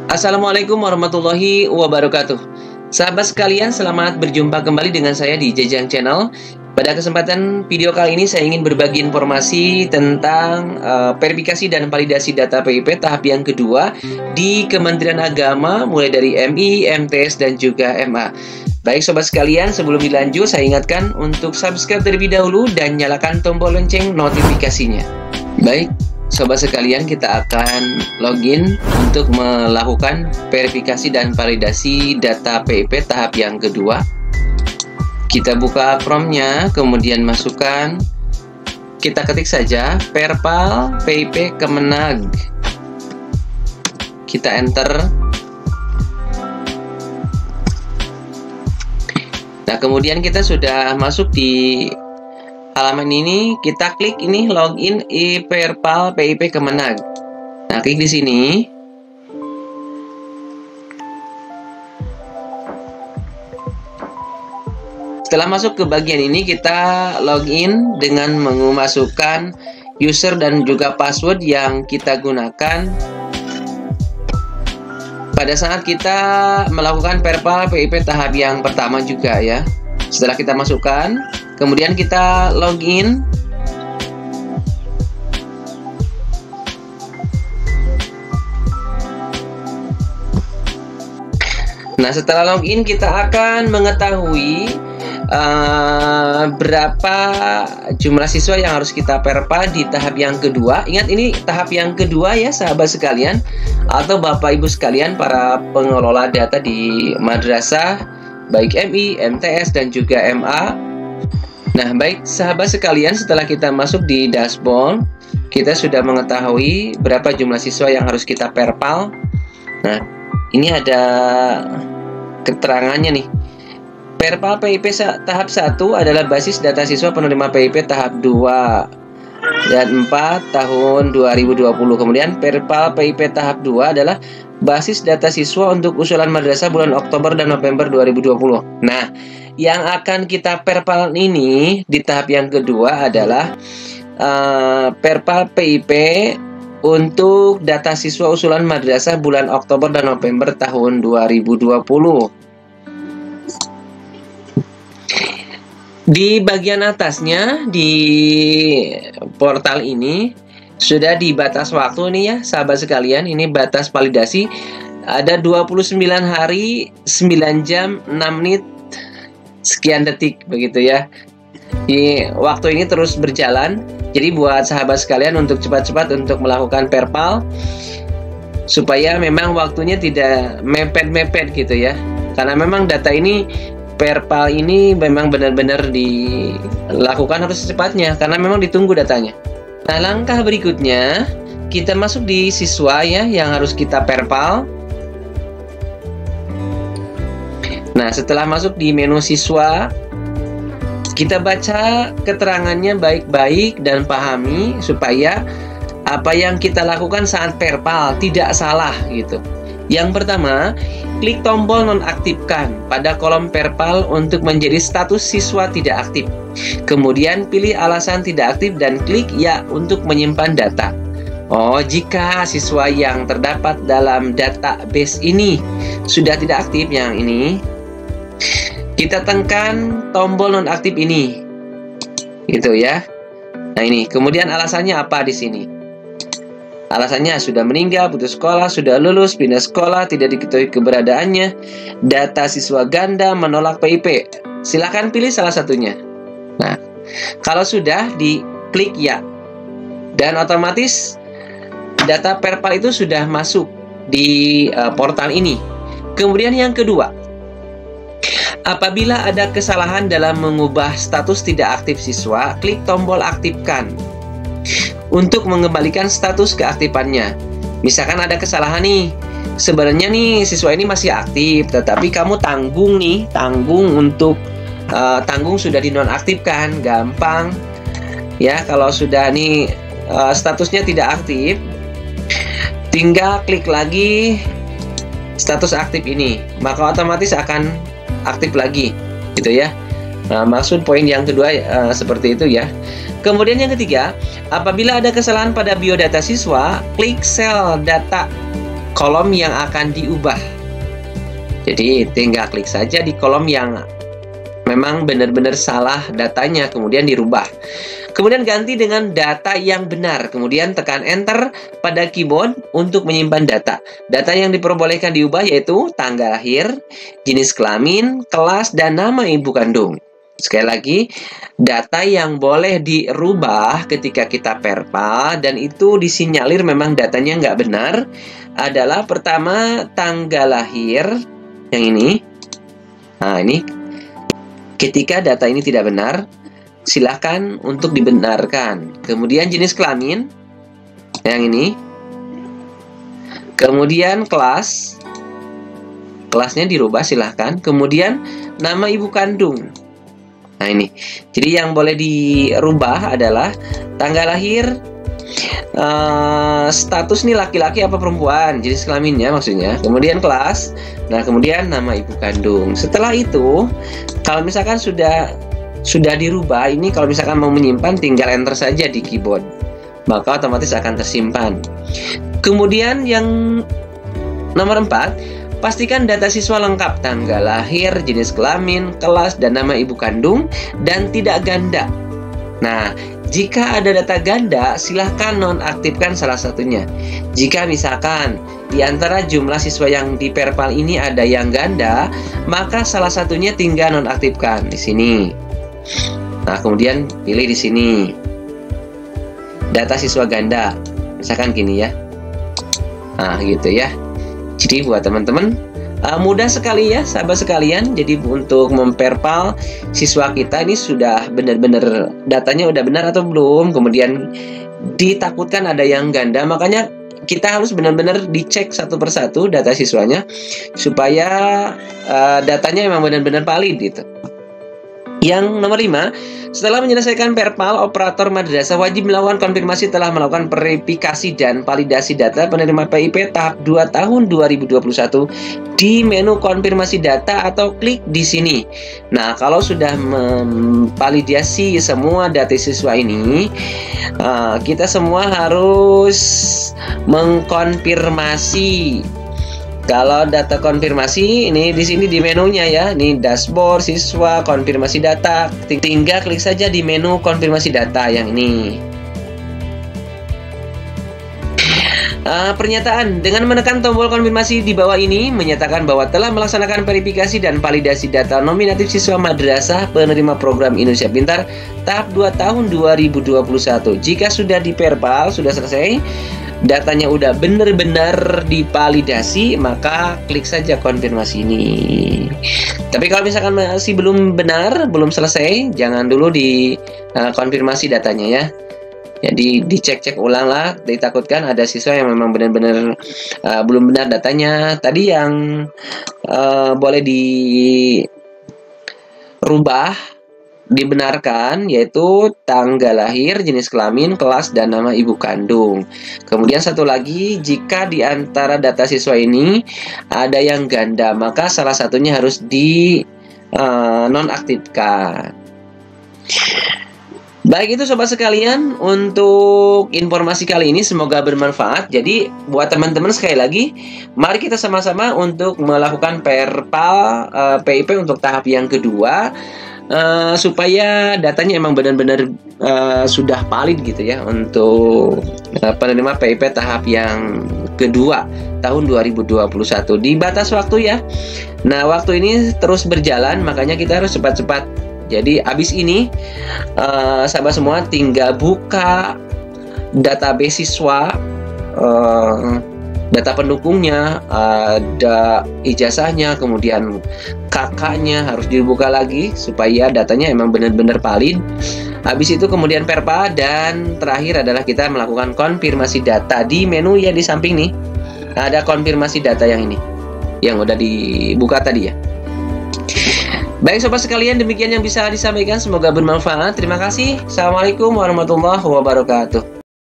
Assalamualaikum warahmatullahi wabarakatuh. Sahabat sekalian, selamat berjumpa kembali dengan saya di Jejang Channel. Pada kesempatan video kali ini saya ingin berbagi informasi tentang verifikasi dan validasi data PIP tahap yang kedua di Kementerian Agama, mulai dari MI, MTS, dan juga MA. Baik sobat sekalian, sebelum dilanjut saya ingatkan untuk subscribe terlebih dahulu dan nyalakan tombol lonceng notifikasinya. Baik sobat sekalian, kita akan login untuk melakukan verifikasi dan validasi data PIP tahap yang kedua. Kita buka Chrome-nya, kemudian masukkan, kita ketik saja Perpal PIP Kemenag. Kita enter. Nah, kemudian kita sudah masuk di halaman ini, kita klik ini login Perpal PIP Kemenag. Nah, klik di sini. Setelah masuk ke bagian ini, kita login dengan memasukkan user dan juga password yang kita gunakan pada saat kita melakukan Perpal PIP tahap yang pertama juga ya. Setelah kita masukkan, kemudian kita login. Nah, setelah login kita akan mengetahui berapa jumlah siswa yang harus kita perpa di tahap yang kedua. Ingat, ini tahap yang kedua ya sahabat sekalian, atau Bapak Ibu sekalian para pengelola data di madrasah, baik MI, MTS, dan juga MA. Nah, baik sahabat sekalian, setelah kita masuk di dashboard, kita sudah mengetahui berapa jumlah siswa yang harus kita perpal. Nah, ini ada keterangannya nih. Perpal PIP tahap 1 adalah basis data siswa penerima PIP tahap 2 dan 4 tahun 2020. Kemudian Perpal PIP tahap 2 adalah basis data siswa untuk usulan madrasah bulan Oktober dan November 2020. Nah, yang akan kita perpal ini di tahap yang kedua adalah Perpal PIP untuk data siswa usulan madrasah bulan Oktober dan November tahun 2020. Di bagian atasnya di portal ini sudah di batas waktu nih ya sahabat sekalian. Ini batas validasi ada 29 hari 9 jam 6 menit sekian detik begitu ya. Di waktu ini terus berjalan. Jadi buat sahabat sekalian untuk cepat-cepat untuk melakukan perpal supaya memang waktunya tidak mepet-mepet gitu ya. Karena memang data ini, perpal ini memang benar-benar dilakukan harus secepatnya karena memang ditunggu datanya. Nah, langkah berikutnya kita masuk di siswa ya yang harus kita perpal. Nah, setelah masuk di menu siswa, kita baca keterangannya baik-baik dan pahami supaya apa yang kita lakukan saat perpal tidak salah gitu. Yang pertama, klik tombol nonaktifkan pada kolom perpal untuk menjadi status siswa tidak aktif. Kemudian pilih alasan tidak aktif dan klik ya untuk menyimpan data. Oh, jika siswa yang terdapat dalam database ini sudah tidak aktif yang ini, kita tekan tombol nonaktif ini. Gitu ya. Nah, ini. Kemudian alasannya apa di sini? Alasannya sudah meninggal, putus sekolah, sudah lulus, pindah sekolah, tidak diketahui keberadaannya, data siswa ganda, menolak PIP. Silahkan pilih salah satunya. Nah, kalau sudah diklik ya, dan otomatis data perpal itu sudah masuk di portal ini. Kemudian yang kedua, apabila ada kesalahan dalam mengubah status tidak aktif siswa, klik tombol aktifkan untuk mengembalikan status keaktifannya. Misalkan ada kesalahan nih, sebenarnya nih siswa ini masih aktif, tetapi kamu tanggung untuk tanggung sudah dinonaktifkan. Gampang ya, kalau sudah nih statusnya tidak aktif, tinggal klik lagi status aktif ini, maka otomatis akan aktif lagi gitu ya. Nah, maksud poin yang kedua seperti itu ya. Kemudian yang ketiga, apabila ada kesalahan pada biodata siswa, klik sel data kolom yang akan diubah. Jadi tinggal klik saja di kolom yang memang benar-benar salah datanya, kemudian dirubah. Kemudian ganti dengan data yang benar, kemudian tekan enter pada keyboard untuk menyimpan data. Data yang diperbolehkan diubah yaitu tanggal lahir, jenis kelamin, kelas, dan nama ibu kandung. Sekali lagi, data yang boleh dirubah ketika kita perpal dan itu disinyalir memang datanya nggak benar adalah pertama tanggal lahir yang ini. Nah, ini ketika data ini tidak benar, silakan untuk dibenarkan. Kemudian jenis kelamin yang ini. Kemudian kelasnya dirubah silahkan. Kemudian nama ibu kandung. Nah ini, jadi yang boleh dirubah adalah tanggal lahir, status nih laki-laki apa perempuan, jenis kelaminnya maksudnya, kemudian kelas, nah kemudian nama ibu kandung. Setelah itu, kalau misalkan sudah dirubah, ini kalau misalkan mau menyimpan tinggal enter saja di keyboard, maka otomatis akan tersimpan. Kemudian yang nomor 4, pastikan data siswa lengkap, tanggal lahir, jenis kelamin, kelas, dan nama ibu kandung, dan tidak ganda. Nah, jika ada data ganda, silahkan nonaktifkan salah satunya. Jika misalkan di antara jumlah siswa yang di perpal ini ada yang ganda, maka salah satunya tinggal nonaktifkan di sini. Nah, kemudian pilih di sini data siswa ganda, misalkan gini ya. Nah, gitu ya. Jadi buat teman-teman mudah sekali ya sahabat sekalian. Jadi untuk memperpal siswa kita ini sudah benar-benar datanya udah benar atau belum. Kemudian ditakutkan ada yang ganda, makanya kita harus benar-benar dicek satu persatu data siswanya supaya datanya memang benar-benar valid gitu. Yang nomor 5, setelah menyelesaikan perpal, operator madrasah wajib melakukan konfirmasi telah melakukan verifikasi dan validasi data penerima PIP tahap 2 tahun 2021 di menu konfirmasi data atau klik di sini. Nah, kalau sudah memvalidasi semua data siswa ini, kita semua harus mengkonfirmasi. Kalau data konfirmasi ini di sini di menunya ya, ini dashboard siswa konfirmasi data. Tinggal klik saja di menu konfirmasi data yang ini. Pernyataan dengan menekan tombol konfirmasi di bawah ini menyatakan bahwa telah melaksanakan verifikasi dan validasi data nominatif siswa madrasah penerima program Indonesia Pintar tahap 2 tahun 2021. Jika sudah diperpal, sudah selesai, datanya udah benar-benar divalidasi, maka klik saja konfirmasi ini. Tapi kalau misalkan masih belum benar, belum selesai, jangan dulu di konfirmasi datanya ya. Jadi dicek-cek ulang lah, ditakutkan ada siswa yang memang benar-benar belum benar datanya. Tadi yang boleh dirubah, dibenarkan, yaitu tanggal lahir, jenis kelamin, kelas, dan nama ibu kandung. Kemudian satu lagi, jika di antara data siswa ini ada yang ganda, maka salah satunya harus di nonaktifkan. Baik, itu sobat sekalian untuk informasi kali ini, semoga bermanfaat. Jadi buat teman-teman sekali lagi, mari kita sama-sama untuk melakukan perpal PIP untuk tahap yang kedua, supaya datanya emang benar-benar sudah valid gitu ya untuk penerima PIP tahap yang kedua tahun 2021 di batas waktu ya. Nah, waktu ini terus berjalan, makanya kita harus cepat-cepat. Jadi abis ini sahabat semua tinggal buka database siswa, data pendukungnya, ada ijazahnya, kemudian kakaknya harus dibuka lagi supaya datanya emang benar-benar valid. Habis itu kemudian perpa, dan terakhir adalah kita melakukan konfirmasi data di menu yang di samping nih. Ada konfirmasi data yang ini, yang udah dibuka tadi ya. Baik sobat sekalian, demikian yang bisa disampaikan, semoga bermanfaat. Terima kasih. Assalamualaikum warahmatullahi wabarakatuh.